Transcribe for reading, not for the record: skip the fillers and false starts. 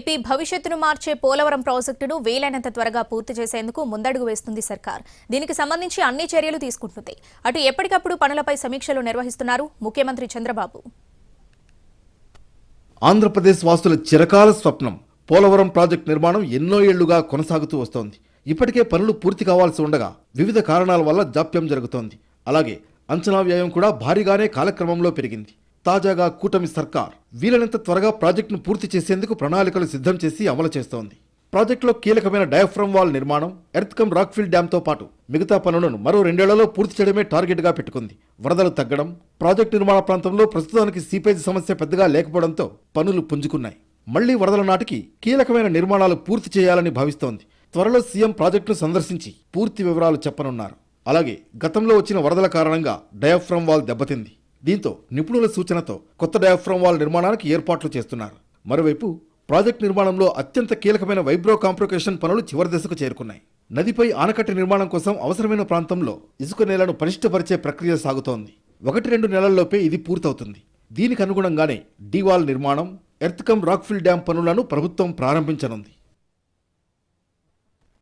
AP భవిష్యత్తును మార్చే పోలవరం ప్రాజెక్టును వీలైనంత త్వరగా పూర్తి చేసేందుకు ముందడుగు వేస్తుంది సర్కార్. దీనికి సంబంధించి అన్ని చర్యలు తీసుకుంటుంది. అటు ఎప్పటికప్పుడు పనులపై సమీక్షలు నిర్వహిస్తున్నారు ముఖ్యమంత్రి చంద్రబాబు. ఆంధ్రప్రదేశ్ వాసుల చిరకాల స్వప్నం పోలవరం ప్రాజెక్టు నిర్మాణం ఎన్నో ఏళ్లుగా కొనసాగుతూ వస్తోంది. ఇప్పటికే పనులు పూర్తి కావాల్సి ఉండగా వివిధ కారణాల వల్ల జాప్యం జరుగుతోంది. అలాగే అంచనా వ్యయం కూడా భారీగానే కాలక్రమంలో పెరిగింది. తాజాగా కూటమి సర్కార్ వీలైనంత త్వరగా ప్రాజెక్టును పూర్తి చేసేందుకు ప్రణాళికలు సిద్ధం చేసి అమలు చేస్తోంది. ప్రాజెక్టులో కీలకమైన డయాఫ్రమ్ వాల్ నిర్మాణం, ఎర్త్కమ్ రాక్ఫిల్ డ్యాంతో పాటు మిగతా పనులను మరో 2 ఏళ్లలో పూర్తి చేయడమే టార్గెట్గా పెట్టుకుంది. వరదలు తగ్గడం, ప్రాజెక్టు నిర్మాణ ప్రాంతంలో ప్రస్తుతానికి సీపేజ్ సమస్య పెద్దగా లేకపోవడంతో పనులు పుంజుకున్నాయి. మళ్లీ వరదల నాటికి కీలకమైన నిర్మాణాలు పూర్తి చేయాలని భావిస్తోంది. త్వరలో సీఎం ప్రాజెక్టును సందర్శించి పూర్తి వివరాలు చెప్పనున్నారు. అలాగే గతంలో వచ్చిన వరదల కారణంగా డయాఫ్రమ్ వాల్ దెబ్బతింది. దీంతో నిపుణుల సూచనతో కొత్త డయాఫ్రమ్ వాల్ నిర్మాణానికి ఏర్పాట్లు చేస్తున్నారు. మరోవైపు ప్రాజెక్టు నిర్మాణంలో అత్యంత కీలకమైన వైబ్రో కాంప్రొకేషన్ పనులు చివరి దశకు చేరుకున్నాయి. నదిపై ఆనకట్ట నిర్మాణం కోసం అవసరమైన ప్రాంతంలో ఇసుక నేలను పటిష్టపరిచే ప్రక్రియ సాగుతోంది. 1-2 నెలల్లోపే ఇది పూర్తవుతుంది. దీనికి అనుగుణంగానే డీవాల్ నిర్మాణం, ఎర్త్కమ్ రాక్ఫిల్ డ్యాం పనులను ప్రభుత్వం ప్రారంభించనుంది.